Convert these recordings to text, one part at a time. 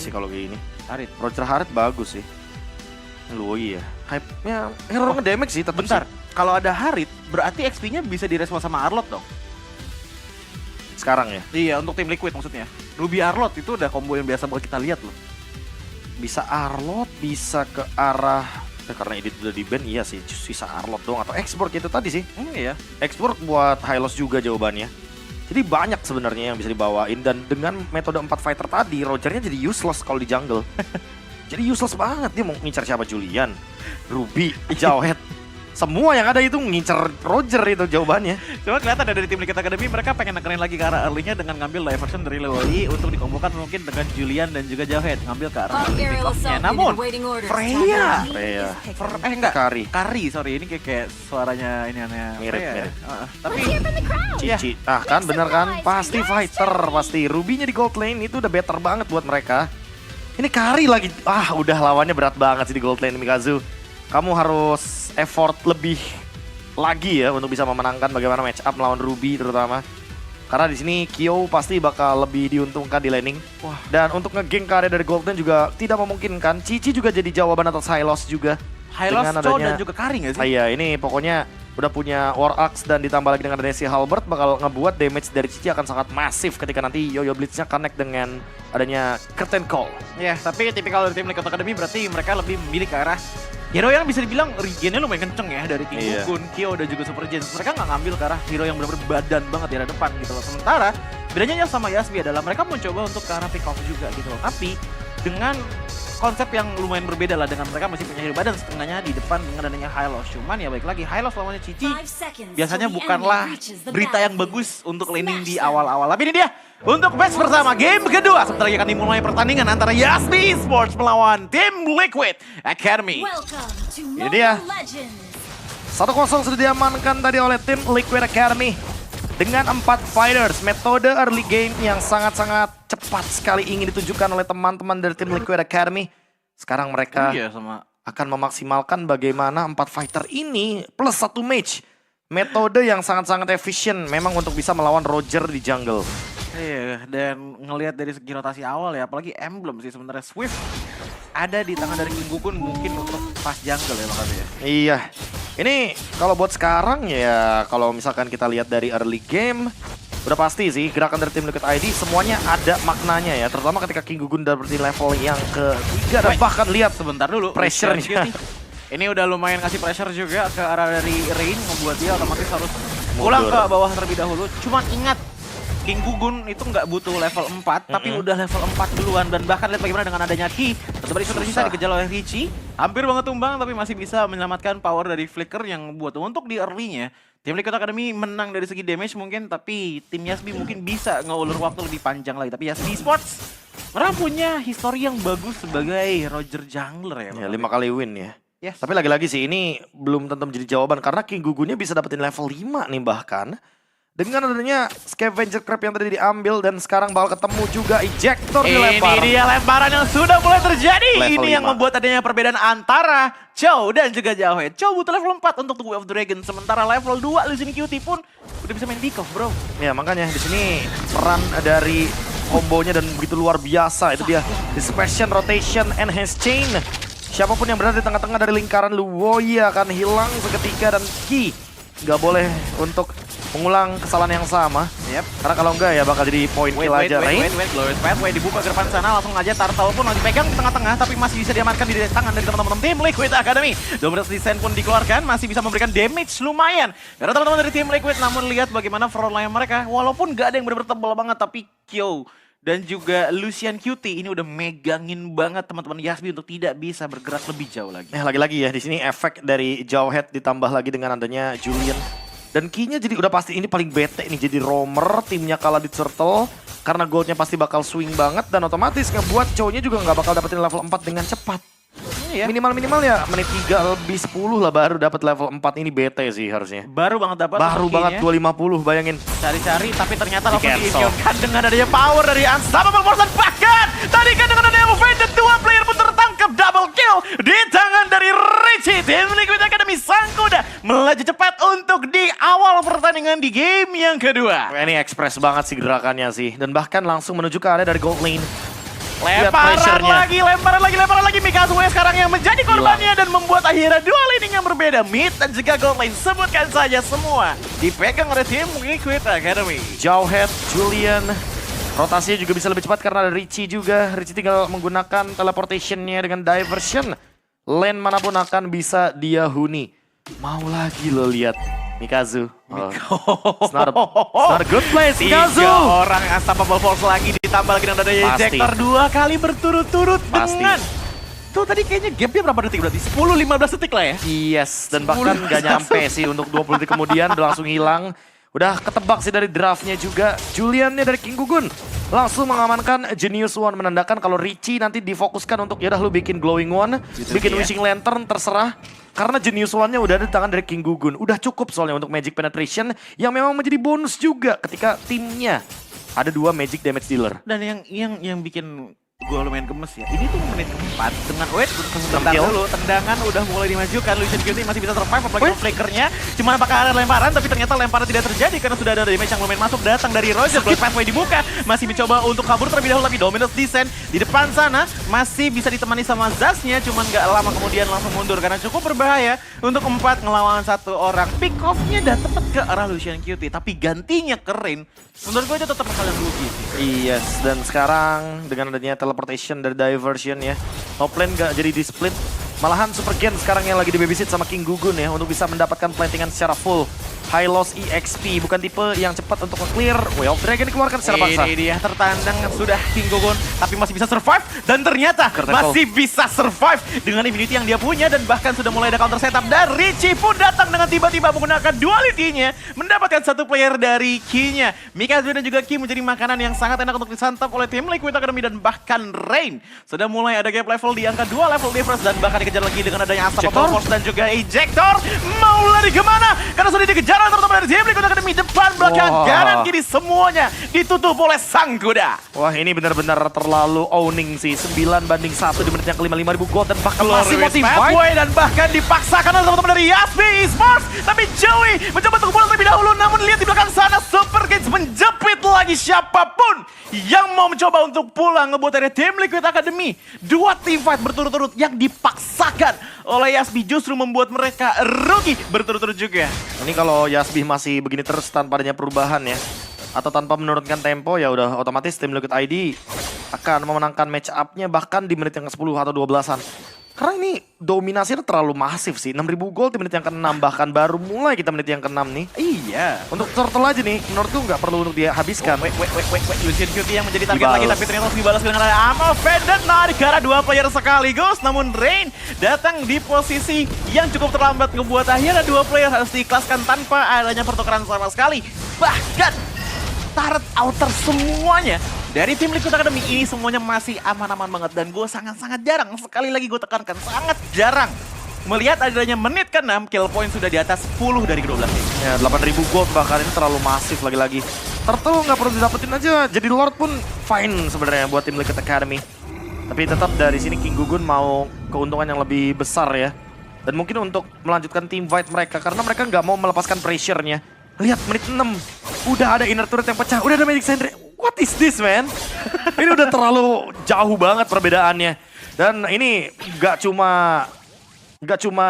sih kalau kayak gini. Harit. Roger Harit bagus sih. Lui ya. Hype-nya hero nge-damage sih tetep Bentar, sih. kalau ada Harit, berarti XP-nya bisa direspon sama Arlot dong? Sekarang ya. Iya, untuk tim Liquid maksudnya. Ruby Arlot itu udah combo yang biasa banget kita lihat loh. Bisa Arlot, bisa ke arah karena edit udah di ban, iya sih, bisa Arlot dong atau Export gitu tadi sih. Iya. Export buat Hylos juga jawabannya. Jadi banyak sebenarnya yang bisa dibawain dan dengan metode 4 fighter tadi, Rogernya jadi useless kalau di jungle. Jadi useless banget, dia mau ngincar siapa? Julian, Ruby, Jawhead. Semua yang ada itu ngincar Roger itu jawabannya. Cuma kelihatan dari tim Liquid Academy mereka pengen nekenin lagi ke arah early-nya dengan ngambil diversion dari Leoi untuk dikombokan mungkin dengan Julian dan juga Jawhead ngambil ke arah early pick-off-nya. Namun Freya, enggak, Kari, sorry ini kayak suaranya ini aneh. Mirip. Tapi Cici, kan bener kan? Pasti fighter, pasti. Ruby-nya di gold lane itu udah better banget buat mereka. Ini Kari lagi, udah lawannya berat banget sih di gold lane Mikazu. Kamu harus effort lebih lagi ya untuk bisa memenangkan bagaimana match up melawan Ruby terutama. Karena di sini Kyo pasti bakal lebih diuntungkan di laning. Wah. Dan untuk nge-gank karya dari gold lane juga tidak memungkinkan. Cici juga jadi jawaban atas Hylos juga. Hylos, Cho dan juga Kari nggak sih? Iya, ini pokoknya udah punya War Axe dan ditambah lagi dengan adanya si Halberd bakal ngebuat damage dari Cici akan sangat masif ketika nanti Yo-Yo Blitz-nya connect dengan adanya Curtain Call. Ya, tapi tipikal dari tim Liquid Academy berarti mereka lebih memilih ke arah hero yang bisa dibilang regennya lumayan kenceng ya dari King Gukun, Kyo dan juga Super Jens. Mereka nggak ngambil ke arah hero yang benar-benar badan banget di arah depan gitu loh. Sementara bedanya sama Yasby adalah mereka mencoba untuk ke arah pick off juga gitu loh. Tapi dengan konsep yang lumayan berbeda lah dengan mereka masih punya hero badan setengahnya di depan dengan adanya Hylos. Cuman ya baik lagi Hylos lawannya Cici biasanya bukanlah berita yang bagus untuk laning di awal-awal. Tapi ini dia untuk match pertama game kedua. Sebentar lagi akan dimulai pertandingan antara Yasby Esports melawan tim Liquid Academy. Ini dia. 1-0 sudah diamankan tadi oleh tim Liquid Academy. Dengan 4 fighters, metode early game yang sangat-sangat cepat sekali ingin ditunjukkan oleh teman-teman dari tim Liquid Academy. Sekarang mereka akan memaksimalkan bagaimana 4 fighter ini plus 1 match. Metode yang sangat-sangat efisien memang untuk bisa melawan Roger di jungle. Iya, dan ngelihat dari segi rotasi awal ya, apalagi emblem sih sebenarnya Swift ada di tangan dari King Gukun mungkin untuk pas jungle ya makanya ya. Iya, ini kalau buat sekarang ya kalau misalkan kita lihat dari early game, udah pasti sih gerakan dari tim Liquid ID semuanya ada maknanya ya. Terutama ketika King Gukun udah berarti level yang ketiga dan bahkan lihat sebentar dulu pressure-nya. Ini udah lumayan kasih pressure juga ke arah dari Rain, membuat dia otomatis harus pulang ke bawah terlebih dahulu. Cuman ingat, King Gukun itu nggak butuh level 4, tapi udah level 4 duluan. Dan bahkan lihat bagaimana dengan adanya Ki, tetap isu tersisa dikejar oleh Richie. Hampir banget tumbang, tapi masih bisa menyelamatkan power dari Flicker yang buat untuk di early-nya. Tim Liquid Academy menang dari segi damage mungkin, tapi tim Yasby mungkin bisa ngeulur waktu lebih panjang lagi. Tapi Yasby Esports, mereka punya histori yang bagus sebagai Roger Jungler ya. Ya 5 kali win ya. Yes. Tapi lagi-lagi sih ini belum tentu menjadi jawaban karena King Gugunnya bisa dapetin level 5 nih bahkan. Dengan adanya Scavenger Crab yang tadi diambil dan sekarang bakal ketemu juga ejector dilempar. Ini dia lemparan yang sudah mulai terjadi. Level ini 5. yang membuat adanya perbedaan antara Chow dan juga Jawhead. Chow butuh level 4 untuk Way of the Dragon. Sementara level 2 Lucian QT pun udah bisa main pick off bro. Ya makanya di sini peran dari kombonya dan begitu luar biasa. Itu dia Dispersion, Rotation, Enhance Chain. Siapapun yang berada di tengah-tengah dari lingkaran Luoyi akan hilang seketika dan Ki nggak boleh untuk mengulang kesalahan yang sama. Karena kalau enggak ya bakal jadi point kill aja. Glorious Pathway dibuka ke depan sana, langsung aja Turtle pun lagi pegang di tengah-tengah, tapi masih bisa diamankan di tangan dari teman-teman tim Liquid Academy. Dominance Descent pun dikeluarkan, masih bisa memberikan damage lumayan karena teman-teman dari tim Liquid. Namun lihat bagaimana frontline mereka, walaupun nggak ada yang benar-benar tebal banget, tapi Kyo dan juga Lucian QT ini udah megangin banget teman-teman Yasby untuk tidak bisa bergerak lebih jauh lagi. Lagi-lagi ya di sini efek dari Jawhead ditambah lagi dengan adanya Julian. Dan key-nya jadi udah pasti ini paling bete nih jadi roamer, timnya kalah di turtle karena goldnya pasti bakal swing banget dan otomatis ngebuat cowoknya juga nggak bakal dapetin level 4 dengan cepat. Minimal-minimal ya menit 3 lebih 10 lah baru dapat level 4 ini bete sih harusnya. Baru banget dapat. Baru banget 250 bayangin. Cari-cari tapi ternyata langsung diinfuskan dengan adanya power dari Unstoppable Force. Bahkan tadi kan dengan adanya Elevated 2 player pun tertangkap double kill di tangan dari Richie. Tim Liquid Academy sang kuda melaju cepat untuk di awal pertandingan di game yang kedua. Ini ekspres banget sih gerakannya sih dan bahkan langsung menuju ke area dari gold lane. Lemparan lagi. Mikazu sekarang yang menjadi korbannya dan membuat akhirnya dua laning yang berbeda. Mid dan juga gold lane, sebutkan saja semua dipegang oleh tim Liquid Academy. Jauhead, Julian, rotasinya juga bisa lebih cepat karena ada Richie juga. Richie tinggal menggunakan teleportationnya dengan diversion. Lane manapun akan bisa dia huni. Mau lagi lo lihat Mikazu. It's not a good place, Mikazu. 3 orang Unstoppable Force lagi ditambah lagi dengan adanya ejector 2 kali berturut-turut dengan. Tuh tadi kayaknya gapnya berapa detik berarti? 10-15 detik lah ya? Yes, dan bahkan gak nyampe sih untuk 20 detik kemudian udah langsung hilang. Udah ketebak sih dari draftnya juga. Juliannya dari King Gugun langsung mengamankan Genius One, menandakan kalau Richie nanti difokuskan untuk yaudah lu bikin Glowing One, bikin Wishing Lantern terserah. Karena Genius One-nya udah ada di tangan dari King Gugun. Udah cukup soalnya untuk Magic Penetration yang memang menjadi bonus juga ketika timnya ada 2 Magic Damage Dealer. Dan yang bikin gue lumayan gemes ya. Ini tuh menit keempat dengan sebentar dulu. Tendangan udah mulai dimajukan. Lucian Cutie masih bisa survive apalagi flickernya. Cuma apakah ada lemparan, tapi ternyata lemparan tidak terjadi karena sudah ada damage yang lumayan masuk datang dari Roger. Blood Pathway dibuka. Masih mencoba untuk kabur terlebih dahulu, tapi Dominus Descent di depan sana masih bisa ditemani sama Zaznya. Cuman gak lama kemudian langsung mundur karena cukup berbahaya untuk 4 ngelawan 1 orang. Pick off-nya udah tepat ke arah Lucian Cutie, tapi gantinya ke Rain. Menurut gue itu tetap hal yang rugi sih. Yes, dan sekarang dengan adanya teleportation dari diversion ya, top lane gak jadi di split. Malahan Super Gen sekarang yang lagi di babysit sama King Gugun ya untuk bisa mendapatkan plantingan secara full. High loss EXP, bukan tipe yang cepat untuk nge-clear. Way of Dragon dikeluarkan secara paksa. Ini dia tertandang sudah King Gugun, tapi masih bisa survive. Dan ternyata masih bisa survive dengan immunity yang dia punya. Dan bahkan sudah mulai ada counter setup. Dan Richie pun datang dengan tiba-tiba menggunakan duality-nya. Mendapatkan 1 player dari Ki-nya. Mikazu dan juga Ki menjadi makanan yang sangat enak untuk disantap oleh tim Liquid Academy. Dan bahkan Rain sudah mulai ada gap level di angka 2 level difference. Dan bahkan dikejar lagi dengan adanya Unstoppable Force dan juga Ejector. Mau lari kemana? Karena sudah dikejar terutama dari tim Liquid Academy, depan belakang kanan kiri semuanya ditutup oleh sang kuda. Wah, ini benar-benar terlalu owning sih. 9-1 di menit yang ke-5, 5.000 gold dan bahkan masih motivate. Dan bahkan dipaksakan oleh teman-teman dari Yasbi Esports. Tapi Joey mencoba untuk pulang terlebih dahulu, namun lihat di belakang sana Super Kids menjepit lagi siapapun yang mau mencoba untuk pulang, ngebuat dari tim Liquid Academy. 2 team fight berturut-turut yang dipaksakan oleh Yasbi justru membuat mereka rugi berturut-turut juga. Ini kalau Yasbi masih begini terus tanpa adanya perubahan ya, atau tanpa menurunkan tempo, ya udah otomatis tim Liquid ID akan memenangkan match up-nya bahkan di menit yang ke-10 atau 12-an. Karena ini dominasinya terlalu masif sih, 6.000 gol di menit yang ke-6, bahkan baru mulai kita menit yang ke-6 nih. Iya. Untuk turtle aja nih, menurutku nggak perlu untuk dia habiskan. Lucian Cutie yang menjadi target lagi, tapi ternyata dibalas dengan ada Amo Fedent narik ke arah 2 player sekaligus. Namun Rain datang di posisi yang cukup terlambat, ngebuat akhirnya 2 player harus diikhlaskan tanpa adanya pertukaran sama sekali. Bahkan turret outer semuanya dari tim Liquid Academy ini semuanya masih aman-aman banget. Dan gue sangat-sangat jarang, sekali lagi gue tekankan, sangat jarang melihat adanya menit ke-6 kill point sudah di atas 10 dari ke-12 ini. Ya, 8.000 gold bahkan ini terlalu masif lagi-lagi. Turtle nggak perlu didapetin aja, jadi Lord pun fine sebenarnya buat tim Liquid Academy. Tapi tetap dari sini King Gugun mau keuntungan yang lebih besar ya. Dan mungkin untuk melanjutkan team fight mereka, karena mereka nggak mau melepaskan pressure-nya. Lihat menit 6, udah ada inner turret yang pecah, udah ada Magic Sentry. What is this, man? Ini udah terlalu jauh banget perbedaannya. Dan ini gak cuma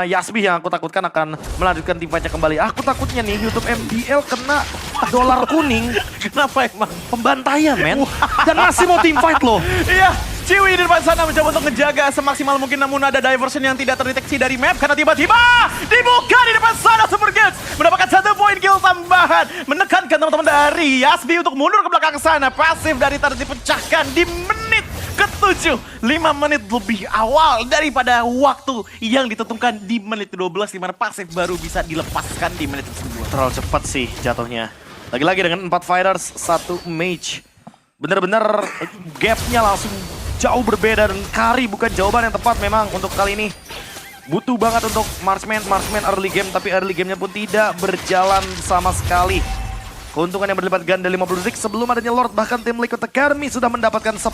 Yasbi yang aku takutkan akan melanjutkan tim fight-nya kembali. Aku takutnya nih YouTube MDL kena dolar kuning. Kenapa emang? Pembantaian, men. Dan masih mau tim fight loh. Iya, Ciwi di depan sana mencoba untuk ngejaga semaksimal mungkin, namun ada diversion yang tidak terdeteksi dari map karena tiba-tiba dibuka di depan sana. Super Kids mendapatkan 1 poin kill tambahan, menekankan teman-teman dari Yasbi untuk mundur ke belakang sana. Pasif dari Tard dipecahkan di menit ke-7, 5 menit lebih awal daripada waktu yang ditentukan di menit ke-12, di mana pasif baru bisa dilepaskan di menit ke-9. Terlalu cepat sih jatuhnya. Lagi-lagi dengan 4 fighters, 1 mage. Bener-bener gapnya langsung jauh berbeda, dan Kari bukan jawaban yang tepat memang untuk kali ini. Butuh banget untuk Marksman early game, tapi early gamenya pun tidak berjalan sama sekali. Keuntungan yang berlipat ganda 50 detik sebelum adanya Lord, bahkan tim Liquid Academy sudah mendapatkan 10.000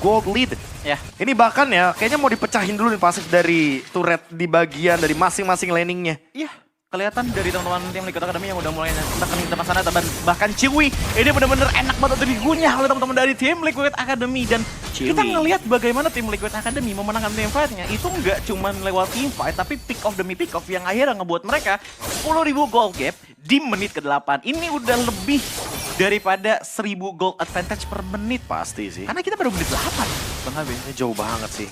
gold lead. Ya. Ini bahkan ya, kayaknya mau dipecahin dulu nih pasif dari turret di bagian dari masing-masing laningnya. Iya. kelihatan dari teman-teman tim Liquid Academy yang udah mulai tekan di depan sana, bahkan Chewy ini bener-bener enak banget untuk digunyah oleh teman-teman dari tim Liquid Academy. Dan kita ngelihat bagaimana tim Liquid Academy memenangkan team fight-nya itu nggak cuma lewat team fight, tapi pick off demi pick off yang akhirnya ngebuat mereka 10.000 gold gap di menit ke-8. Ini udah lebih daripada 1.000 gold advantage per menit. Pasti sih. Karena kita baru menit 8, Bang Habe. Ini jauh banget sih.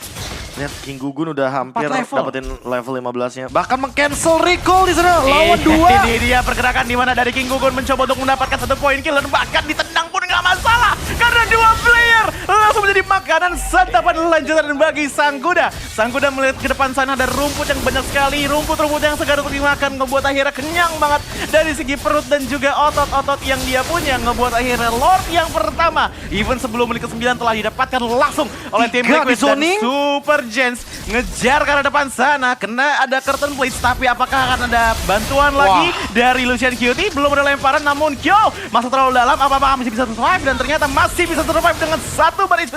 Lihat King Gugun udah hampir 4 level. dapetin level 15-nya. Bahkan meng-cancel recall di sana lawan 2. Ini dia pergerakan di mana dari King Gugun mencoba untuk mendapatkan 1 poin kill dan bahkan ditendang pun nggak masalah karena 2 player langsung menjadi makanan santapan lanjutan bagi Sang Kuda. Sang Kuda melihat ke depan sana ada rumput yang banyak sekali, rumput-rumput yang segar untuk dimakan, ngebuat akhirnya kenyang banget dari segi perut dan juga otot-otot yang dia punya, ngebuat akhirnya Lord yang pertama even sebelum menit ke-9 telah didapatkan langsung oleh tim Liquid dan Super Gens ngejar ke arah depan sana, kena ada curtain blades, tapi apakah akan ada bantuan lagi dari Lucian QT? Belum ada lemparan, namun Kyo masuk terlalu dalam, apakah masih bisa survive? Dan ternyata masih bisa survive dengan 1 baris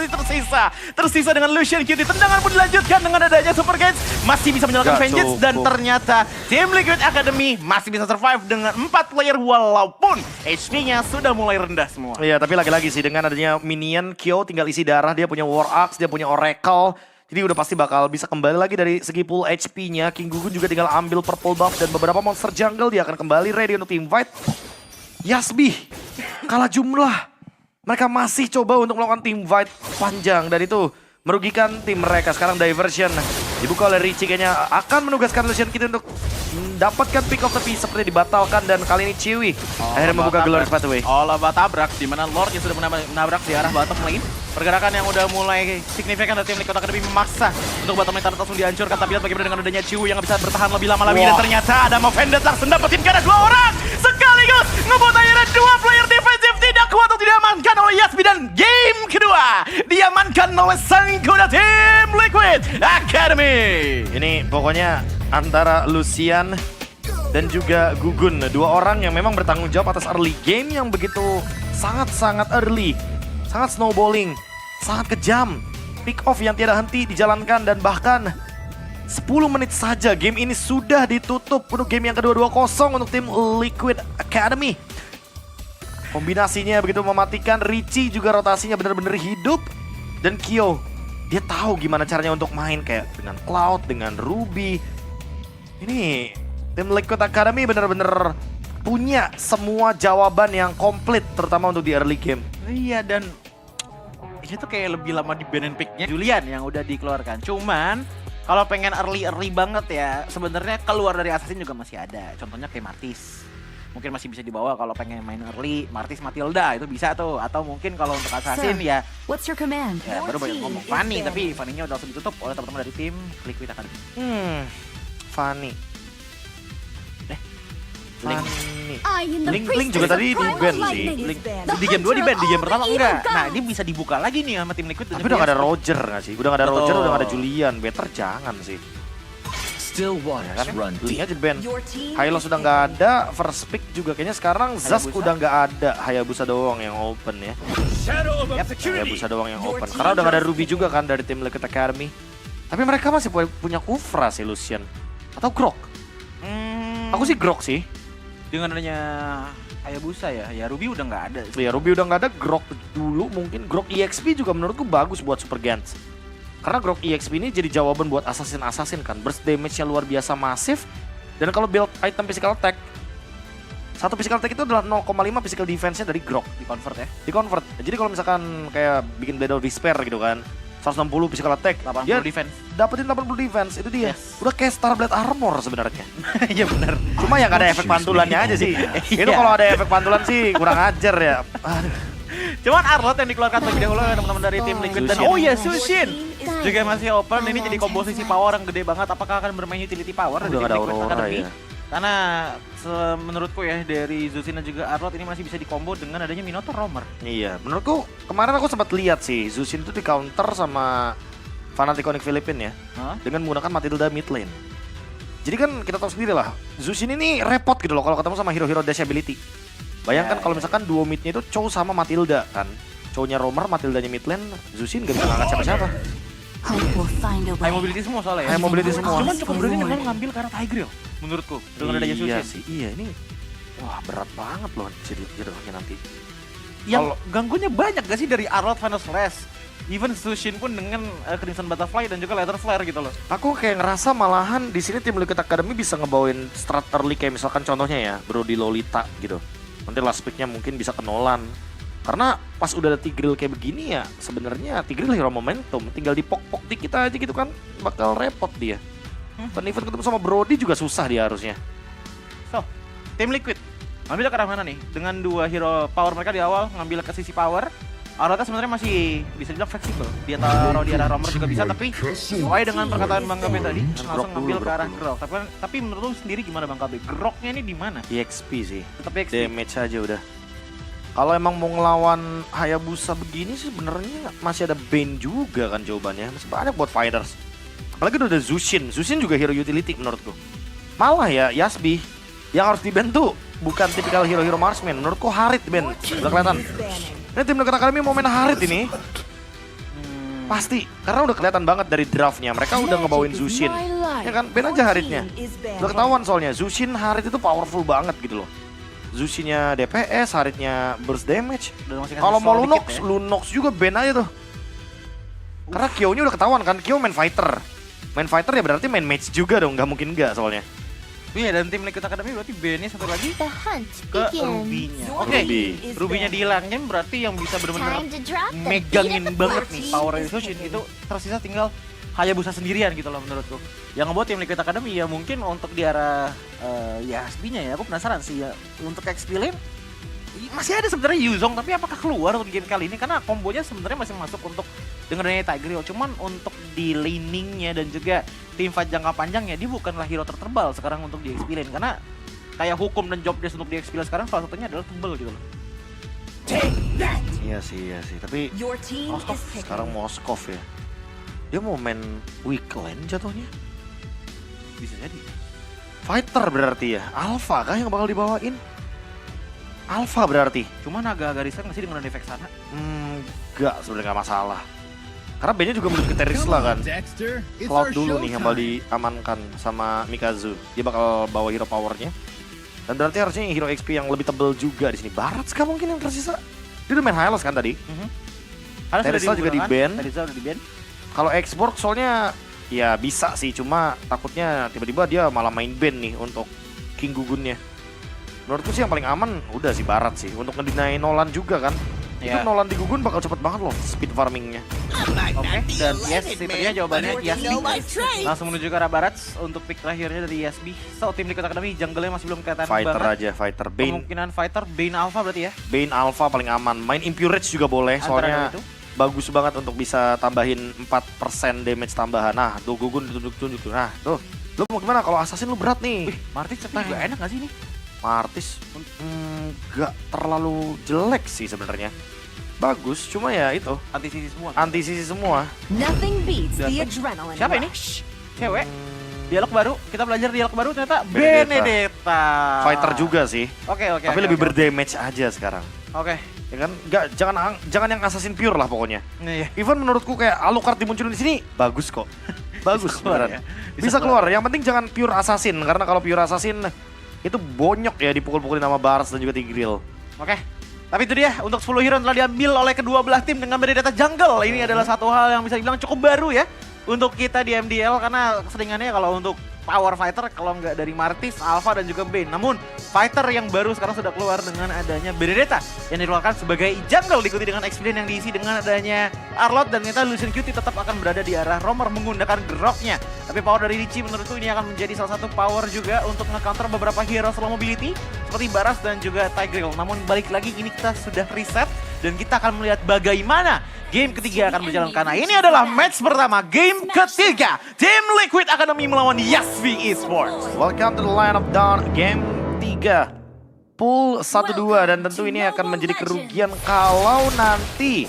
tersisa dengan Lucian QT. Tendangan pun dilanjutkan dengan adanya Super Gens, masih bisa menyalakan Vengeance, dan ternyata tim Liquid Academy masih bisa survive dengan 4 player walaupun HP-nya sudah mulai rendah semua. Iya, tapi lagi-lagi sih dengan adanya minion, Kyo tinggal isi darah, dia punya War Axe, dia punya Oracle. Jadi udah pasti bakal bisa kembali lagi dari segi pool HP-nya. King Gugun juga tinggal ambil purple buff dan beberapa monster jungle, dia akan kembali ready untuk team fight. Yasbi kalah jumlah. Mereka masih coba untuk melakukan team fight panjang dan itu merugikan tim mereka. Sekarang diversion dibuka oleh Richie, kayaknya akan menugaskan Lucian kita untuk mendapatkan pick off, tapi seperti dibatalkan dan kali ini Chewy akhirnya membuka Glorious Pathway. All about tabrak, di mana Lord yang sudah menabrak di arah bottom lane. Pergerakan yang udah mulai signifikan dari tim Liquid Academy memaksa untuk bottom lane langsung dihancurkan. Tapi lihat bagaimana dengan adanya Chewy yang bisa bertahan lebih lama lagi. Dan ternyata ada Movended langsung dapetin karena 2 orang sekaligus ngebuat akhirnya 2 player defensif tidak kuat untuk diamankan oleh Yasbi, dan game kedua diamankan oleh Sang Kuda tim Liquid Academy. Ini pokoknya antara Lucian dan juga Gugun, 2 orang yang memang bertanggung jawab atas early game yang begitu sangat-sangat early, sangat snowballing, sangat kejam. Pick off yang tiada henti dijalankan dan bahkan 10 menit saja game ini sudah ditutup untuk game yang kedua 2-0 untuk tim Liquid Academy. Kombinasinya begitu mematikan, Richie juga rotasinya benar-benar hidup, dan Kyo dia tahu gimana caranya untuk main kayak dengan Cloud, dengan Ruby. Ini tim Liquid Academy benar-benar punya semua jawaban yang komplit terutama untuk di early game. Iya, dan ini tuh kayak lebih lama di ban and pick-nya Julian yang udah dikeluarkan. Cuman kalau pengen early banget ya, sebenarnya keluar dari Assassin juga masih ada. Contohnya kayak Martis. Mungkin masih bisa dibawa kalau pengen main early, Martis Matilda itu bisa tuh. Atau mungkin kalau untuk Assassin ya, What's your command? ya baru banyak ngomong Fanny, tapi Fanny-nya udah langsung ditutup oleh teman-teman dari tim Liquid Academy. Fanny. Link juga tadi di-ban sih. Di game 2 di-ban, di game pertama enggak. Nah ini bisa dibuka lagi nih sama tim Liquid. Tapi udah gak ada Roger gak sih? Udah gak ada Roger, udah gak ada Julian. Better jangan sih. Still waters Kan run Julian deep. aja ban. Hylos udah gak ada, first pick juga kayaknya sekarang Zask udah gak ada. Hayabusa doang yang open ya. Hayabusa doang yang open. Karena udah gak ada Ruby juga kan dari tim Liquid Academy. Tapi mereka masih punya Kufra sih, Lucian. Atau Grok. Aku sih Grok sih. Dengan adanya Hayabusa ya Ruby udah nggak ada. Ya Ruby udah nggak ada, Grok dulu mungkin. Grok EXP juga menurutku bagus buat Super Gans. Karena Grok EXP ini jadi jawaban buat assassin kan. Burst damage-nya luar biasa masif. Dan kalau build item physical attack, satu physical attack itu adalah 0,5 physical defense-nya dari Grok. Di-convert ya. Di-convert. Jadi kalau misalkan kayak bikin Blade of Despair gitu kan, 160 physical attack, 80 dia defense. dapetin 80 defense, itu dia. Yes. Udah kayak Starblade Armor sebenarnya. Iya benar. Cuma yang gak ada efek pantulannya aja sih. Itu kalau ada efek pantulan sih kurang ajar ya. Aduh. Cuman Arlot yang dikeluarkan terlebih dahulu oleh teman-teman dari tim Liquid. Dan Sushin. oh ya Sushin juga masih open. Ini jadi komposisi power yang gede banget. Apakah akan bermain utility power Udah dari gak ada tim Liquid Aurora Academy? ya. Karena menurutku ya dari Zushin dan juga Arlot ini masih bisa dikombo dengan adanya Minotaur Roamer. Iya, menurutku kemarin aku sempat lihat sih Zushin itu di counter sama Fnatic Onyx Philippines ya. Hah? Dengan menggunakan Matilda mid lane. Jadi kan kita tahu sendiri lah, Zushin ini repot gitu loh kalau ketemu sama hero-hero dash ability. Bayangkan Ya, kalau misalkan duo midnya itu Chow sama Matilda kan. Chow-nya Roamer, Matildanya mid lane, Zushin gak bisa ngangkat siapa-siapa. Hope will find a High way. mobility semua soalnya ya. High mobility semua. Cuman cukup berani memang ngambil ke arah Tigreal menurutku. Dengan adanya Iya Sushin. sih, iya ini. Wah berat banget loh jadinya nanti. Yang Kalau- ganggunya banyak gak sih dari Arlott Final Slash? Even Sushin pun dengan Crimson Butterfly dan juga Leather Flare gitu loh. Aku kayak ngerasa malahan di sini tim Liquid Academy bisa ngebawain strat early kayak misalkan contohnya ya Brody Lolita gitu. Nanti last pick-nya mungkin bisa ke Nolan. Karena pas udah ada Tigreal kayak begini ya sebenarnya Tigreal hero momentum. Tinggal dipok-pok dikit aja gitu kan bakal repot dia. Dan even ketemu sama Brody juga susah dia harusnya. So, tim Liquid ngambil ke arah mana nih? Dengan dua hero power mereka di awal ngambil ke sisi power. Arlota sebenarnya masih bisa dibilang fleksibel. Dia taruh di arah Romer juga bisa, tapi sesuai dengan perkataan Bang Gabe tadi, langsung ngambil ke arah Grok. Tapi menurut lu sendiri gimana Bang Gabe? Groknya ini di mana? EXP sih. Tetap XP. Damage aja udah. Kalau emang mau ngelawan Hayabusa begini sih sebenarnya masih ada Bane juga kan jawabannya. Masih banyak buat fighters. Apalagi udah ada Zushin. Zushin juga hero utility menurutku. Malah ya Yasbi yang harus dibantu bukan tipikal hero-hero marksman. Menurutku Harit Ben. Udah kelihatan. Ini tim Liquid Academy mau main Harit ini. Pasti, karena udah kelihatan banget dari draftnya. Mereka udah ngebawain Zushin. Ya kan, Ben aja Haritnya. Udah ketahuan soalnya, Zushin Harit itu powerful banget gitu loh. Zushinnya DPS, Haritnya burst damage. Udah masih kasih Kalau mau slow Lunox, dikit ya. Lunox juga Ben aja tuh. Karena Kyo-nya udah ketahuan kan, Kyo main fighter. Main fighter ya berarti main match juga dong, nggak mungkin nggak soalnya. Iya, dan tim Liquid Academy berarti Ben-nya satu lagi The hunt ke begins. Ruby-nya. Oke, Ruby. Ruby-nya dihilangin berarti yang bisa bener-bener Time to drop the megangin beat of the banget nih party. power dari Sushin itu tersisa tinggal Hayabusa sendirian gitu loh menurutku. Yang ngebuat tim Liquid Academy ya mungkin untuk di arah ya XP-nya ya aku penasaran sih ya untuk XP lane masih ada sebenarnya Yuzong tapi apakah keluar untuk game kali ini karena kombonya sebenarnya masih masuk untuk dengan adanya Tigreal cuman untuk di laningnya dan juga tim fight jangka panjangnya dia bukanlah hero tertebal sekarang untuk di XP lane karena kayak hukum dan job desk untuk di XP lane sekarang salah satunya adalah tebel gitu loh. Iya sih, tapi Your team Moskov is picking. sekarang Moskov ya. Dia mau main weak lane jatuhnya. Bisa jadi. Fighter berarti ya, Alpha kah yang bakal dibawain? Alpha berarti. Cuman agak-agak riskan nggak sih dengan efek sana? Enggak, sebenarnya nggak masalah. Karena B-nya juga menuju ke Terisla kan. Cloud dulu nih yang bakal diamankan sama Mikazu. Dia bakal bawa hero powernya. Dan berarti harusnya hero XP yang lebih tebel juga di sini. Baratska mungkin yang tersisa. Dia udah main Hylos kan tadi. Terisla juga di-ban. Terisla udah di-ban. Kalau export soalnya ya bisa sih. Cuma takutnya tiba-tiba dia malah main ban nih untuk King Gugunnya. Menurutku sih yang paling aman udah sih Barat sih. Untuk ngedinain Nolan juga kan. Itu Ya. Nolan di Gugun bakal cepet banget loh speed farmingnya. Oke, dan yes, sepertinya jawabannya Yasbi. Langsung menuju ke arah barat untuk pick terakhirnya dari Yasbi. So, tim Liquid Academy jungle-nya masih belum kelihatan Fighter banget. aja, fighter. Bane, Kemungkinan fighter, Bane Alpha berarti ya? Bane Alpha paling aman. Main Impurage juga boleh, Antara soalnya dua itu. bagus banget untuk bisa tambahin 4% damage tambahan. Nah, tuh Gugun tunjuk-tunjuk tuh. Nah, tuh. Lu mau gimana kalau Assassin lu berat nih? Wih, Martis tapi juga enak gak sih ini? Martis nggak terlalu jelek sih sebenarnya. Bagus, cuma ya itu Anti-sisi semua. anti-sisi semua. Nothing beats Dan- the adrenaline Siapa ini? rush. Cewek? Dialog baru, kita belajar dialog baru ternyata Benedetta. Benedetta. Fighter juga sih, Oke, oke. tapi oke, lebih oke. berdamage aja sekarang. Oke. Ya kan, nggak jangan yang assassin pure lah pokoknya. Iya. Even menurutku kayak Alucard dimunculin di sini bagus kok. Bagus keluar beneran. ya? Bisa keluar. Yang penting jangan pure assassin karena kalau pure assassin itu bonyok ya dipukul-pukulin sama Bars dan juga Tigreal. Oke. Tapi itu dia untuk 10 hero yang telah diambil oleh kedua belah tim dengan Benedetta Jungle. Ini adalah satu hal yang bisa dibilang cukup baru ya untuk kita di MDL karena keseringannya kalau untuk power fighter kalau nggak dari Martis, Alpha dan juga Bane. Namun fighter yang baru sekarang sudah keluar dengan adanya Benedetta yang dikeluarkan sebagai jungle diikuti dengan experience yang diisi dengan adanya Arlott dan ternyata Lucian Cutie tetap akan berada di arah Romer menggunakan Groknya. Tapi power dari Ricci menurutku ini akan menjadi salah satu power juga untuk nge-counter beberapa hero slow mobility seperti Baras dan juga Tigreal. Namun balik lagi ini kita sudah reset dan kita akan melihat bagaimana game ketiga akan berjalan karena ini adalah match pertama game ketiga Tim Liquid Academy melawan Yasvi Esports. Welcome to the line of down game 3. Pool 1-2 dan tentu ini akan menjadi kerugian kalau nanti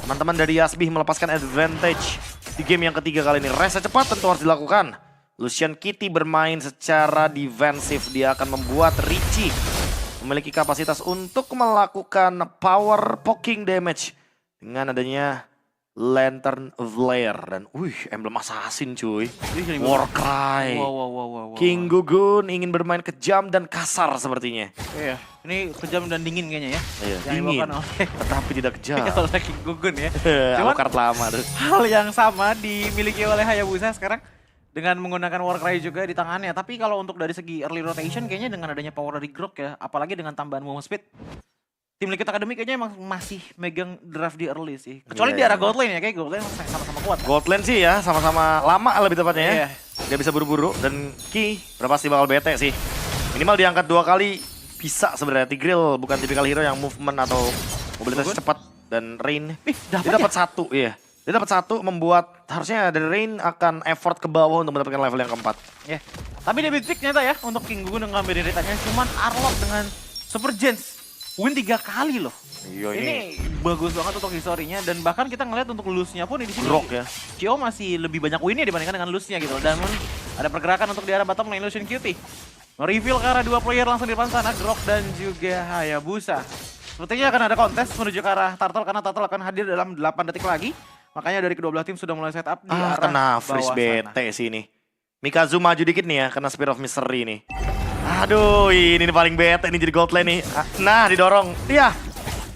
teman-teman dari Yasbi melepaskan advantage di game yang ketiga kali ini. Reset cepat tentu harus dilakukan. Lucian Kitty bermain secara defensif. Dia akan membuat Ricci memiliki kapasitas untuk melakukan power poking damage. Dengan adanya Lantern Flare dan emblem assassin cuy. Ih, ini Warcry. Wow. King Gugun ingin bermain kejam dan kasar sepertinya. Iya, ini kejam dan dingin kayaknya ya. Iya, Yang dingin. dibawakan oleh Tetapi tidak kejam. oleh King Gugun ya. Cuman Alucard lama tuh. hal yang sama dimiliki oleh Hayabusa sekarang dengan menggunakan Warcry juga di tangannya. Tapi kalau untuk dari segi early rotation kayaknya dengan adanya power dari Grok ya, apalagi dengan tambahan movement speed, tim Liquid Academy kayaknya emang masih megang draft di early sih. Kecuali di Iya, arah iya. gold lane ya, kayak gold lane sama-sama kuat. Gold Lane sih ya, sama-sama lama lebih tepatnya ya. Iya. Dia bisa buru-buru dan Ki udah pasti bakal bete sih. Minimal diangkat 2 kali bisa sebenarnya. Tigreal bukan tipikal hero yang movement atau mobilitas cepat dan Rain. Dia dapat 1, iya. Dia dapat 1 membuat harusnya dari Rain akan effort ke bawah untuk mendapatkan level yang keempat. Ya. Tapi dia big pick ternyata ya untuk King Gugun yang ngambil deretannya cuman Arlok dengan Super Gens. Win 3 kali loh. Iya, Ini bagus banget untuk historinya dan bahkan kita ngeliat untuk loose-nya pun di sini. Grok ya. Kyo masih lebih banyak winnya dibandingkan dengan loose-nya gitu. Dan ada pergerakan untuk di arah bottom lane Lucian Cutie. Nge-reveal ke arah 2 player langsung di depan sana, Grok dan juga Hayabusa. Sepertinya akan ada kontes menuju ke arah Turtle karena Turtle akan hadir dalam 8 detik lagi. Makanya dari kedua belah tim sudah mulai setup di arah Kena bawah freeze sana. bete sih ini. Mikazu maju dikit nih ya, kena Spear of Misery nih. Aduh, ini paling bete ini jadi gold lane nih. Nah, didorong. Iya,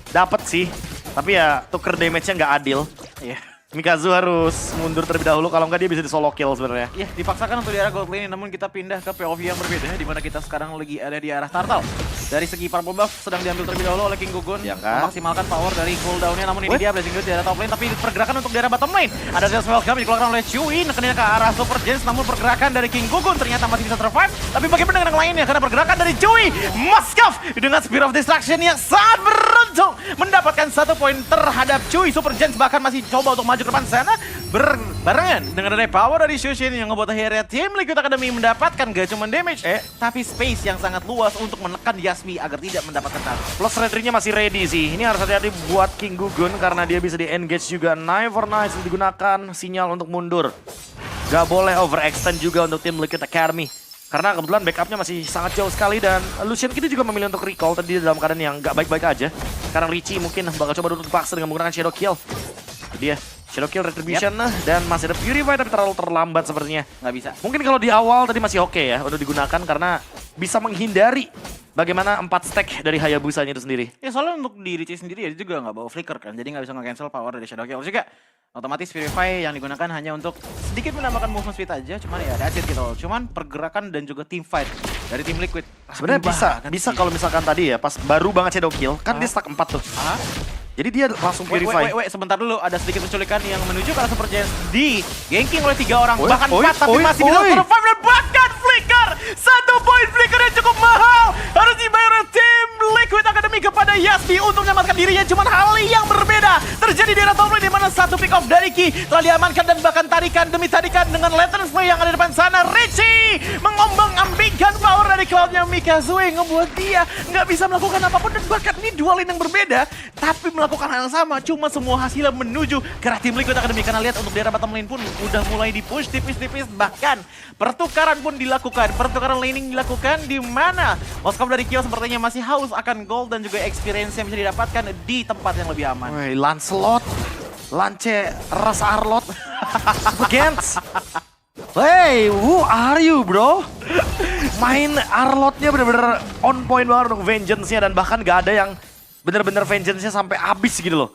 dapet sih. Tapi ya tuker damage-nya nggak adil. Iya. Mikazu harus mundur terlebih dahulu, kalau nggak dia bisa di solo kill sebenarnya. Iya, dipaksakan untuk di arah gold lane, namun kita pindah ke POV yang berbeda, di mana kita sekarang lagi ada di arah Turtle. Dari segi purple buff sedang diambil terlebih dahulu oleh King Gugun, Ya kan? memaksimalkan power dari cooldown-nya, namun ini dia Blazing Ghost di arah top lane, tapi pergerakan untuk di arah bottom lane. Ada Zeus Welcome dikeluarkan oleh Chewie, nekennya ke arah Super Gens, namun pergerakan dari King Gugun ternyata masih bisa survive, tapi bagaimana dengan yang lainnya? Karena pergerakan dari Chewie, Moskov dengan Spear of Destruction yang sangat beruntung mendapatkan 1 poin terhadap Chewie. Super Gens bahkan masih coba untuk maju ke depan sana, berbarengan dengan ada power dari Shushin yang ngebuat akhirnya tim Liquid Academy mendapatkan gak cuma damage, tapi space yang sangat luas untuk menekan Yasmi agar tidak mendapatkan target. Plus retry-nya masih ready sih. Ini harus hati-hati buat King Gugun karena dia bisa di-engage juga. Knife for Knife digunakan sinyal untuk mundur. Gak boleh overextend juga untuk tim Liquid Academy. Karena kebetulan backupnya masih sangat jauh sekali dan Lucian kita juga memilih untuk recall tadi dalam keadaan yang gak baik-baik aja. Sekarang Richie mungkin bakal coba duduk paksa dengan menggunakan Shadow Kill. Dia Shadow Kill Retribution dan masih ada Purify tapi terlalu terlambat sepertinya. Nggak bisa. Mungkin kalau di awal tadi masih oke ya untuk digunakan karena bisa menghindari bagaimana 4 stack dari Hayabusanya itu sendiri. Ya soalnya untuk di Richie sendiri ya dia juga nggak bawa flicker kan, jadi nggak bisa nge-cancel power dari Shadow Kill juga. Otomatis Purify yang digunakan hanya untuk sedikit menambahkan movement speed aja, cuman ya that's it gitu. Cuman pergerakan dan juga team fight dari tim Liquid. Sebenarnya bisa kalau misalkan tadi ya pas baru banget Shadow Kill kan dia stack 4 tuh. Jadi dia langsung Purify. Wait, sebentar dulu. Ada sedikit penculikan yang menuju ke arah Super Giants di ganking oleh 3 orang. Oi, Bahkan oi, 4 tapi oi, masih bisa oi. survive dan bahkan flicker. 1 poin flicker yang cukup mahal. Harus dibayar oleh tim Liquid Academy kepada Yasmi untuk menyelamatkan dirinya. Cuman hal yang berbeda terjadi di arah top lane di mana 1 pick off dari Ki telah diamankan dan bahkan tarikan demi tarikan dengan Lantern Spray yang ada di depan sana. Richie mengombang-ambingkan power dari cloudnya Mikazu yang ngebuat dia nggak bisa melakukan apapun dan bahkan ini dua lane yang berbeda tapi melakukan hal yang sama. Cuma semua hasilnya menuju ke arah tim Liquid Academy karena lihat untuk di arah bottom lane pun udah mulai di-push tipis-tipis, bahkan pertukaran pun dilakukan, pertukaran laning dilakukan di mana Moskov dari Kyo sepertinya masih haus akan gold dan juga experience yang bisa didapatkan di tempat yang lebih aman. Woi, Lancelot, Lance Ras Arlot, Super Gens. Hey, who are you bro? Main Arlotnya bener-bener on point banget untuk vengeance-nya dan bahkan gak ada yang bener-bener vengeance-nya sampai habis gitu loh.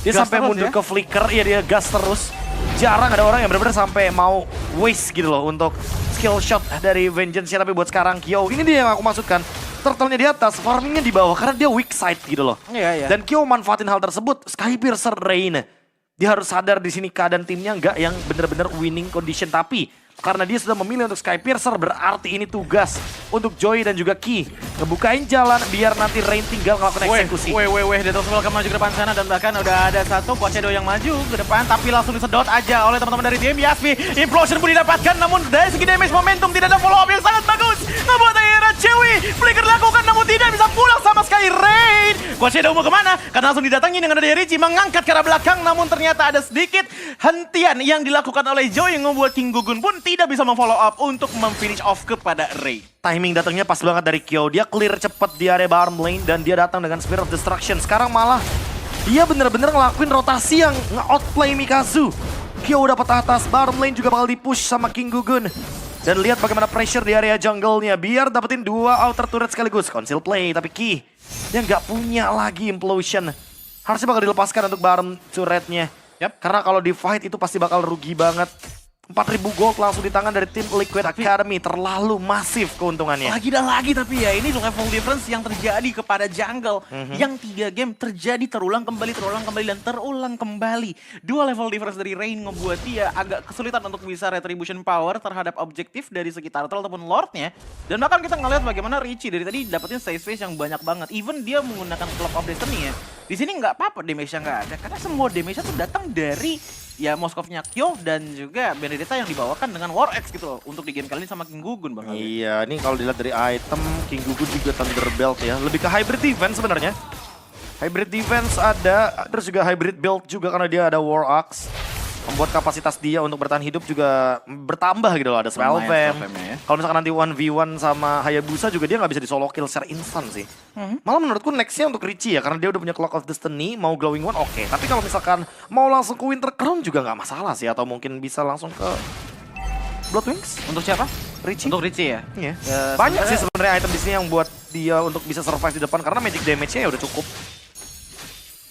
Dia Gas sampai terus mundur ya? ke flicker, iya dia gas terus. Jarang ada orang yang bener-bener sampai mau waste gitu loh untuk skill shot dari vengeance-nya. Tapi buat sekarang Kyo, ini dia yang aku maksudkan. Turtle-nya di atas, farming-nya di bawah karena dia weak side gitu loh. Iya. Dan Kyo manfaatin hal tersebut, Skypiercer Rain. Dia harus sadar di sini keadaan timnya nggak yang bener-bener winning condition. Tapi karena dia sudah memilih untuk Skypiercer, berarti ini tugas untuk Joy dan juga Ki. Ngebukain jalan biar nanti Rain tinggal ngelakuin eksekusi. Weh, Detos Welcome maju ke depan sana dan bahkan udah ada 1 Shadow yang maju ke depan tapi langsung disedot aja oleh teman-teman dari tim Yasmi. Implosion pun didapatkan namun dari segi damage momentum tidak ada follow up yang sangat bagus. Ngebuat akhirnya Chewie flicker dilakukan namun tidak bisa pulang sama sekali Rain. Shadow mau kemana? Karena langsung didatangi dengan ada Richie mengangkat ke arah belakang namun ternyata ada sedikit hentian yang dilakukan oleh Joy yang membuat King Gugun pun tidak bisa memfollow up untuk memfinish off kepada Ray. Timing datangnya pas banget dari Kyo. Dia clear cepet di area bottom lane dan dia datang dengan Spear of Destruction. Sekarang malah Dia bener-bener ngelakuin rotasi yang nge-outplay Mikazu. Kyo udah dapat atas, bottom lane juga bakal di-push sama King Gugun. Dan lihat bagaimana pressure di area jungle-nya. Biar dapetin 2 outer turret sekaligus. Conceal play, tapi Ki dia nggak punya lagi implosion. Harusnya bakal dilepaskan untuk bottom turretnya. Karena kalau di fight itu pasti bakal rugi banget. 4.000 gold langsung di tangan dari tim Liquid Academy. Terlalu masif keuntungannya. Lagi dan lagi tapi ya ini level difference yang terjadi kepada jungle. Yang 3 game terjadi terulang kembali, dan terulang kembali. 2 level difference dari Rain ngebuat dia agak kesulitan untuk bisa retribution power terhadap objektif dari segi turtle ataupun lordnya. Dan bahkan kita ngeliat bagaimana Richie dari tadi dapetin save space yang banyak banget. Even dia menggunakan Clock of Destiny ya. Di sini nggak apa-apa damage-nya nggak ada. Karena semua damage-nya tuh datang dari ya Moskovnya Kyo dan juga Benedetta yang dibawakan dengan War Axe gitu loh, untuk di game kali ini sama King Gugun Bang. Iya, ini kalau dilihat dari item King Gugun juga Thunderbelt ya, lebih ke hybrid defense sebenarnya. Hybrid defense ada, terus juga hybrid build juga karena dia ada War Axe. Membuat kapasitas dia untuk bertahan hidup juga bertambah gitu loh, ada Spell Vamp. Ya. Kalau misalkan nanti 1v1 sama Hayabusa juga dia nggak bisa di solo kill secara instan sih. Malah menurutku nextnya untuk Richie ya, karena dia udah punya Clock of Destiny, mau Glowing One oke. Tapi kalau misalkan mau langsung ke Winter Crown juga nggak masalah sih, atau mungkin bisa langsung ke Blood Wings. Untuk siapa? Richie. Untuk Richie ya? Iya. Ya, Banyak sih sebenarnya item di sini yang buat dia untuk bisa survive di depan karena magic damage-nya ya udah cukup.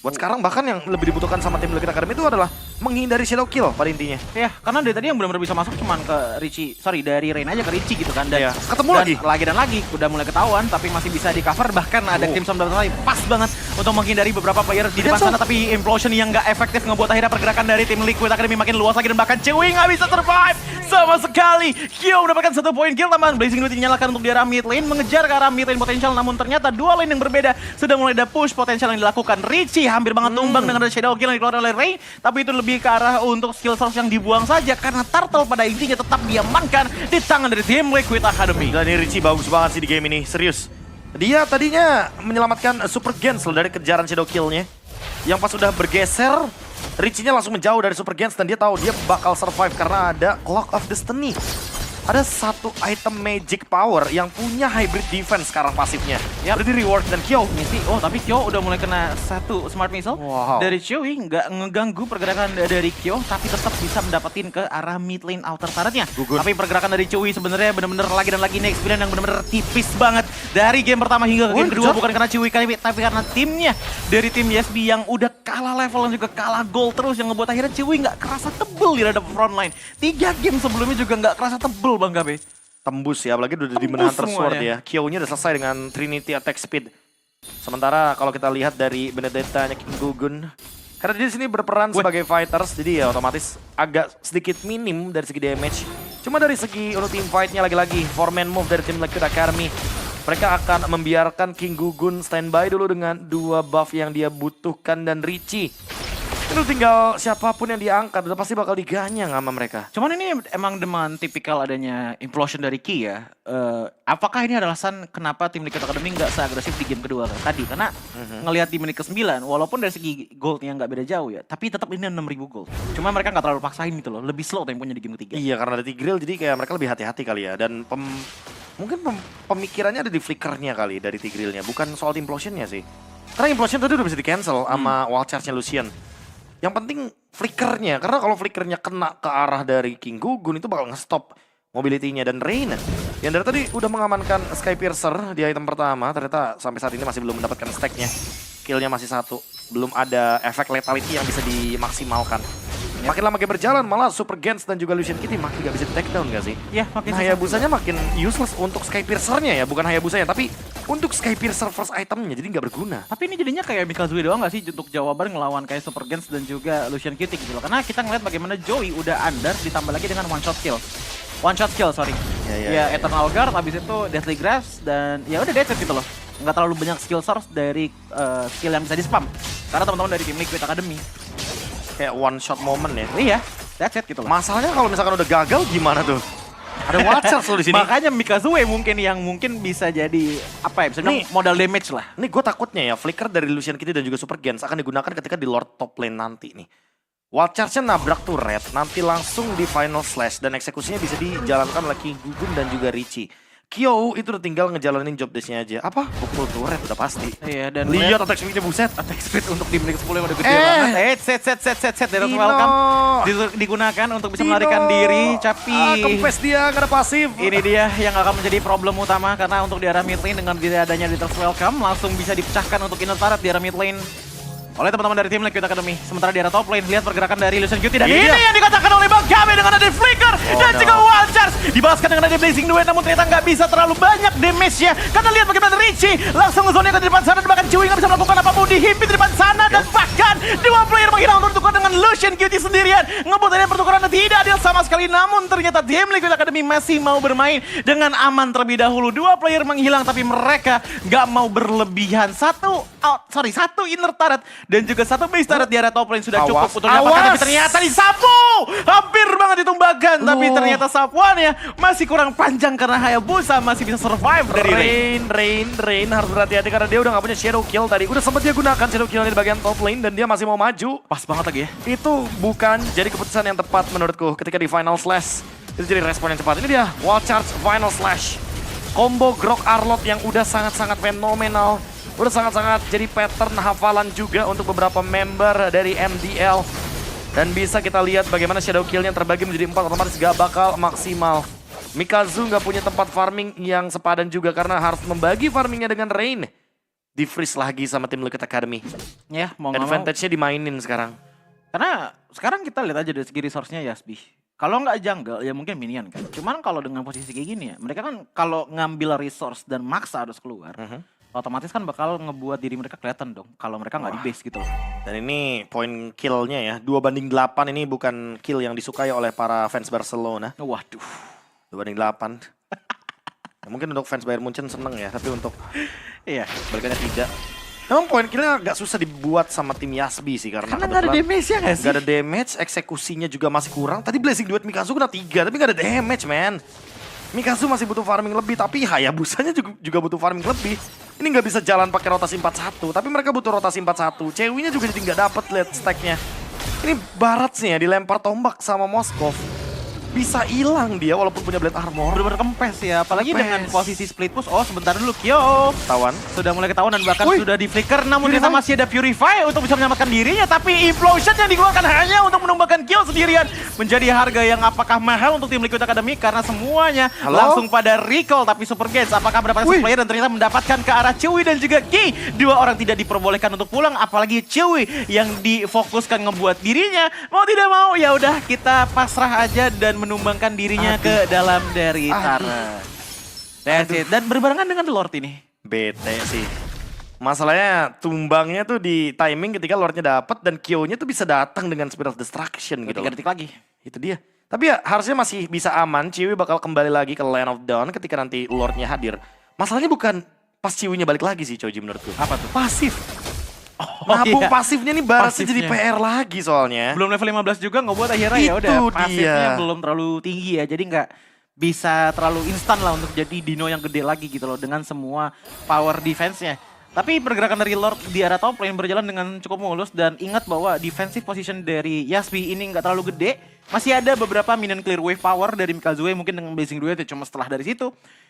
Buat sekarang bahkan yang lebih dibutuhkan sama tim Liquid Academy itu adalah menghindari shadow kill pada intinya. Ya, karena dari tadi yang benar-benar bisa masuk cuman ke Richie, dari Rain aja ke Richie gitu kan. Dan ketemu dan lagi, udah mulai ketahuan tapi masih bisa di cover. Bahkan ada Crimson Butterfly pas banget untuk menghindari beberapa player di depan sana. Tapi implosion yang nggak efektif ngebuat akhirnya pergerakan dari tim Liquid Academy makin luas lagi. Dan bahkan Chewy nggak bisa survive sama sekali. Kyo mendapatkan 1 poin kill, tambahan Blazing Dude dinyalakan untuk di arah mid lane. Mengejar ke arah mid lane potensial, namun ternyata 2 lane yang berbeda sudah mulai ada push potensial yang dilakukan. Richie hampir banget tumbang dengan shadow kill yang dikeluarkan oleh Rain. Tapi itu lebih ke arah untuk skill source yang dibuang saja. Karena turtle pada intinya tetap diamankan di tangan dari tim Liquid Academy. Dan ini Richie bagus banget sih di game ini, serius. Dia tadinya menyelamatkan Super Gens dari kejaran shadow kill-nya. Yang pas sudah bergeser, Richie-nya langsung menjauh dari Super Gens dan dia tahu dia bakal survive karena ada Clock of Destiny. Ada 1 item magic power yang punya hybrid defense sekarang pasifnya. Berarti reward dan Kyo. Tapi Kyo udah mulai kena 1 smart missile dari Chewy, nggak ngeganggu pergerakan dari Kyo, tapi tetap bisa mendapatin ke arah mid lane outer turret-nya. Tapi pergerakan dari Chewy sebenarnya benar-benar lagi dan lagi ini experience yang benar-benar tipis banget dari game pertama hingga ke game kedua. Bukan karena Chewy tapi karena timnya dari tim YSB yang udah kalah level dan juga kalah gold terus, yang ngebuat akhirnya Chewy nggak kerasa tebel di hadap frontline. 3 game sebelumnya juga nggak kerasa tebel Bang Gabe. Tembus ya, apalagi udah di Hunter Sword ya. Kyo-nya udah selesai dengan Trinity Attack Speed. Sementara kalau kita lihat dari Benedetta-nya King Gugun, karena dia di sini berperan sebagai fighters, jadi ya otomatis agak sedikit minim dari segi damage. Cuma dari segi untuk team fight-nya lagi-lagi, 4-man move dari tim Liquid Academy. Mereka akan membiarkan King Gugun standby dulu dengan 2 buff yang dia butuhkan dan Richie. Itu tinggal siapapun yang diangkat, udah pasti bakal diganyang sama mereka. Cuman ini emang dengan tipikal adanya implosion dari Ki ya. Apakah ini adalah alasan kenapa tim Liquid Academy nggak seagresif di game kedua tadi? Karena ngelihat di menit ke-9, walaupun dari segi goldnya nggak beda jauh ya, tapi tetap ini 6.000 gold. Cuma mereka nggak terlalu paksain gitu loh, lebih slow temponya di game ketiga. Iya, karena ada Tigreal jadi kayak mereka lebih hati-hati kali ya. Dan mungkin pemikirannya ada di flickernya kali dari Tigrealnya, bukan soal implosionnya sih. Karena implosion tadi udah bisa di-cancel sama wall charge-nya Lucian. Yang penting flickernya, karena kalau flickernya kena ke arah dari King Gugun itu bakal nge-stop mobility-nya. Dan Rain yang dari tadi udah mengamankan Sky Piercer di item pertama, ternyata sampai saat ini masih belum mendapatkan stack-nya. Kill-nya masih 1, belum ada efek lethality yang bisa dimaksimalkan. Makin lama game berjalan, malah Super Gens dan juga Lucian Kitty makin gak bisa di-take down gak sih? Iya, makin Hayabusanya makin useless untuk Sky Piercer-nya ya, bukan Hayabusanya, tapi untuk Sky Piercer first itemnya, jadi nggak berguna. Tapi ini jadinya kayak Mikazue doang gak sih untuk jawaban ngelawan kayak Super Gens dan juga Lucian Kitty gitu loh. Karena kita ngeliat bagaimana Joey udah under ditambah lagi dengan one shot kill, sorry. Ya, Eternal Guard, habis itu Deathly Grasp, dan ya udah that's it gitu loh. Nggak terlalu banyak skill source dari skill yang bisa di-spam. Karena teman-teman dari tim Liquid Academy Kayak one shot moment ya. iya, that's it gitu loh. Masalahnya kalau misalkan udah gagal gimana tuh? Ada Watchers loh di sini. Makanya Mikazue mungkin bisa jadi apa ya? Bisa bilang modal damage lah. Ini gue takutnya ya, flicker dari Lucian Kitty dan juga Super Gens akan digunakan ketika di Lord top lane nanti nih. Wild Charge-nya nabrak turret, nanti langsung di final slash dan eksekusinya bisa dijalankan oleh King Gugun dan juga Richie. Kyo itu udah tinggal ngejalanin job desk-nya aja. Apa? Pukul turret udah pasti. Iya, dan Lihat attack speed-nya buset. attack speed untuk di Blink 10 yang udah gede banget. Set. Dari Dino. welcome. Digunakan untuk bisa melarikan diri, tapi kempes dia, gak ada pasif. ini dia yang akan menjadi problem utama karena untuk di arah mid lane dengan tidak adanya Leader's Welcome langsung bisa dipecahkan untuk inner turret di arah mid lane oleh teman-teman dari tim Liquid Academy. Sementara di arah top lane, lihat pergerakan dari Lucian QT dan ini yang dikatakan oleh Bang Gabe dengan ada Flicker dan juga Wild Charge. Dibalaskan dengan ada Blazing Duet, namun ternyata nggak bisa terlalu banyak damage-nya. Karena lihat bagaimana Richie langsung nge-zone ke depan sana dan bahkan Chewie nggak bisa melakukan apapun, dihimpit di depan sana dan bahkan dua player menghilang untuk bertukar dengan Lucian QT sendirian. Ngebuat ini pertukaran tidak adil sama sekali, namun ternyata tim Liquid Academy masih mau bermain dengan aman terlebih dahulu. Dua player menghilang tapi mereka nggak mau berlebihan. Satu inner turret dan juga satu base turret di area top lane sudah cukup untuk dapatkan, tapi ternyata disapu! Hampir banget ditumbangkan, tapi ternyata sapuannya masih kurang panjang karena Hayabusa masih bisa survive dari Rain harus berhati-hati karena dia udah gak punya shadow kill tadi. Udah sempat dia gunakan shadow kill di bagian top lane dan dia masih mau maju. Pas banget lagi ya. Itu bukan jadi keputusan yang tepat menurutku ketika di final slash. Itu jadi respon yang cepat. Ini dia, Wild Charge final slash. Combo Grok Arlot yang udah sangat-sangat fenomenal. Udah sangat-sangat jadi pattern hafalan juga untuk beberapa member dari MDL. Dan bisa kita lihat bagaimana shadow kill-nya terbagi menjadi 4, otomatis gak bakal maksimal. Mikazu gak punya tempat farming yang sepadan juga karena harus membagi farmingnya dengan Rain. Di-freeze lagi sama tim Liquid Academy. Ya, mau nggak mau. Advantage-nya dimainin sekarang. Karena sekarang kita lihat aja dari segi resource-nya Yasbi. Kalau nggak jungle, ya mungkin minion kan. Cuman kalau dengan posisi kayak gini ya, mereka kan kalau ngambil resource dan maksa harus keluar, otomatis kan bakal ngebuat diri mereka kelihatan dong. Kalau mereka nggak di base gitu loh. Dan ini poin kill-nya ya, 2/8 ini bukan kill yang disukai oleh para fans Barcelona. Waduh. 2/8. Ya, mungkin untuk fans Bayern Munchen seneng ya, tapi untuk Iya. balikannya tidak. Emang poin killnya agak susah dibuat sama tim Yasbi sih karena Karena nggak ada damage ya nggak sih? Gak ada damage, eksekusinya juga masih kurang. Tadi Blazing Duet Mikazu kena 3, tapi gak ada damage, man. Mikazu masih butuh farming lebih, tapi Hayabusanya juga butuh farming lebih. Ini nggak bisa jalan pakai rotasi 4-1, tapi mereka butuh rotasi 4-1. Cewinya juga jadi nggak dapet lihat stacknya. Ini Baratsnya dilempar tombak sama Moskov. Bisa hilang dia walaupun punya blade armor. Bener-bener kempes ya, apalagi Kempes. dengan posisi split push. Oh sebentar dulu, Kyo Tawan. sudah mulai ketahuan dan bahkan Wih. sudah di flicker. Namun Purify. ternyata masih ada Purify untuk bisa menyelamatkan dirinya. Tapi Implosion yang dikeluarkan hanya untuk menumbangkan Kyo sendirian. Menjadi harga yang apakah mahal untuk tim Liquid Academy karena semuanya langsung pada recall. Tapi Super Gates apakah mendapatkan Wih. player dan ternyata mendapatkan ke arah Chewie dan juga Ki. Dua orang tidak diperbolehkan untuk pulang, apalagi Chewie yang difokuskan ngebuat dirinya. Mau tidak mau ya udah kita pasrah aja dan menumbangkan dirinya ke dalam dari turret. That's it. Dan berbarengan dengan The Lord ini. Bete sih. Masalahnya tumbangnya tuh di timing ketika Lordnya dapet dan Kyo-nya tuh bisa datang dengan Spirit of Destruction gitu 3 loh. detik lagi. Itu dia. Tapi ya harusnya masih bisa aman. Ciwi bakal kembali lagi ke Land of Dawn ketika nanti Lordnya hadir. Masalahnya bukan pas Ciwinya balik lagi sih Choji menurutku. Apa tuh? Pasif. Oh, Nabung iya. pasifnya nih Baratnya jadi Pasifnya. PR lagi soalnya. Belum level 15 juga ngebuat akhirnya ya udah Itu pasifnya dia. belum terlalu tinggi ya. Jadi nggak bisa terlalu instan lah untuk jadi Dino yang gede lagi gitu loh dengan semua power defense-nya. Tapi pergerakan dari Lord di arah top lane berjalan dengan cukup mulus dan ingat bahwa defensive position dari Yasbi ini nggak terlalu gede. Masih ada beberapa minion clear wave power dari Mikazu mungkin dengan Blazing Duet ya, cuma setelah dari situ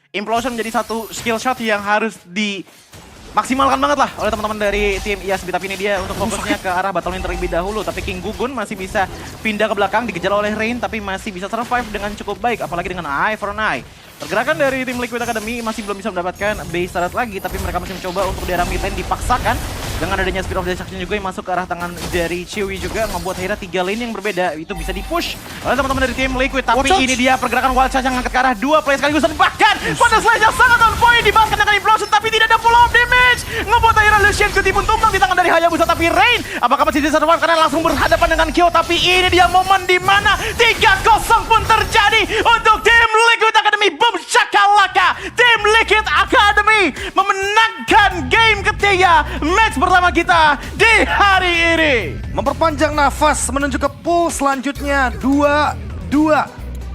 Implosion menjadi satu skill shot yang harus dimaksimalkan banget lah oleh teman-teman dari tim Yasbi. Tapi ini dia untuk fokusnya ke arah battle lane terlebih dahulu. Tapi King Gugun masih bisa pindah ke belakang, dikejar oleh Rain tapi masih bisa survive dengan cukup baik. Apalagi dengan Eye for an Eye. Pergerakan dari tim Liquid Academy masih belum bisa mendapatkan base turret lagi, tapi mereka masih mencoba untuk di arah mid lane dipaksakan dengan adanya Spirit of Destruction juga yang masuk ke arah tangan dari Chewie juga membuat akhirnya 3 lane yang berbeda itu bisa dipush oleh teman-teman dari tim Liquid. Tapi ini dia pergerakan Wild Charge yang angkat ke arah 2 player sekaligus dan bahkan pada slash yang sangat on point dibalaskan dengan Implosion tapi tidak ada follow up damage. Ngebuat akhirnya Lucian QT pun tumbang di tangan dari Hayabusa, tapi Rain apakah masih bisa survive karena langsung berhadapan dengan Kyo. Tapi ini dia momen di mana 3-0 pun terjadi untuk tim Liquid Academy. Boom shakalaka, tim Liquid Academy memenangkan game ketiga match pertama kita di hari ini. Memperpanjang nafas menuju ke pool selanjutnya 2-2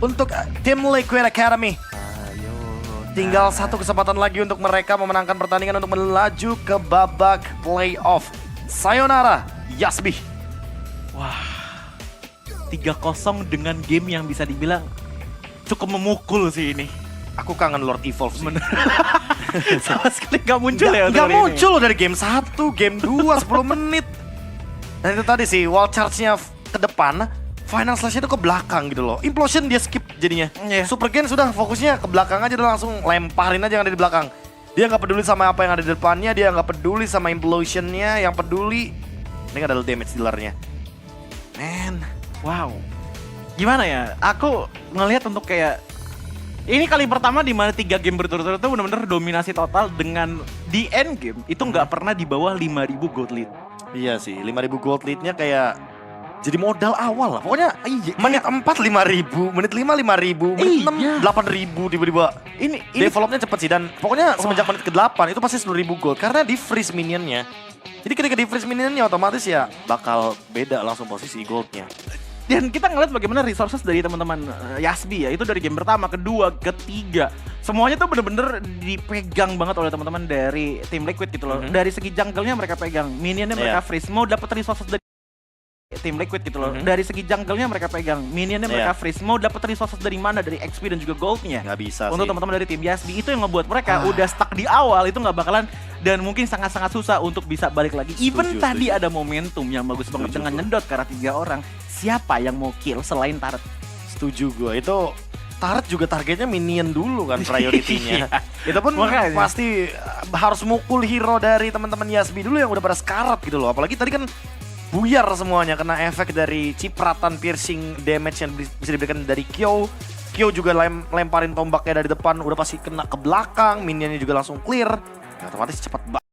untuk tim Liquid Academy. Tinggal satu kesempatan lagi untuk mereka memenangkan pertandingan untuk melaju ke babak playoff. Sayonara, Yasbi. 3-0 dengan game yang bisa dibilang cukup memukul sih ini. Aku kangen Lord Evolve sih. Sama sekali gak muncul ya. Gak muncul loh dari game 1, game 2, 10 menit. Dan itu tadi sih, wall charge-nya ke depan, final slash-nya itu ke belakang gitu loh. Implosion dia skip jadinya. Iya. Super Gen sudah fokusnya ke belakang aja, udah langsung lemparin aja yang ada di belakang. Dia nggak peduli sama apa yang ada di depannya, dia nggak peduli sama implosion-nya, yang peduli ini adalah damage dealer-nya. Man, Wow. Gimana ya? Aku ngelihat untuk kayak ini kali pertama di mana 3 game berturut-turut itu benar-benar dominasi total dengan di end game itu nggak pernah di bawah 5.000 gold lead. iya sih, 5.000 gold lead-nya kayak jadi modal awal lah. Pokoknya Iya, menit 4 5.000, menit 5 5.000, menit 6 Iya. 8.000 tiba-tiba. Ini Developnya cepet sih dan pokoknya semenjak menit ke-8 itu pasti 10.000 gold karena di freeze minionnya. Jadi ketika di freeze minionnya otomatis ya bakal beda langsung posisi goldnya. dan kita ngeliat bagaimana resources dari teman-teman Yasbi ya, itu dari game pertama, kedua, ketiga. Semuanya tuh bener-bener dipegang banget oleh teman-teman dari tim Liquid gitu loh. Dari segi jungle-nya mereka pegang, minionnya mereka freeze. Mau dapat resources dari tim Liquid gitu loh. Dari segi jungle-nya mereka pegang, minionnya mereka freeze. Mau dapat resources dari mana? Dari XP dan juga gold-nya. Nggak bisa Untuk sih. teman-teman dari tim Yasbi itu yang ngebuat mereka udah stuck di awal itu nggak bakalan dan mungkin sangat-sangat susah untuk bisa balik lagi. Even tadi ada momentum yang bagus banget dengan nyedot ke arah 3 orang. Siapa yang mau kill selain Turret? Setuju gue, itu Turret juga targetnya minion dulu kan prioritinya. Itu pun Makanya. pasti harus mukul hero dari teman-teman Yasbi dulu yang udah pada sekarat gitu loh. Apalagi tadi kan buyar semuanya kena efek dari cipratan piercing damage yang bisa diberikan dari Kyo. Kyo juga lemparin tombaknya dari depan udah pasti kena ke belakang, minionnya juga langsung clear. Ya, otomatis cepat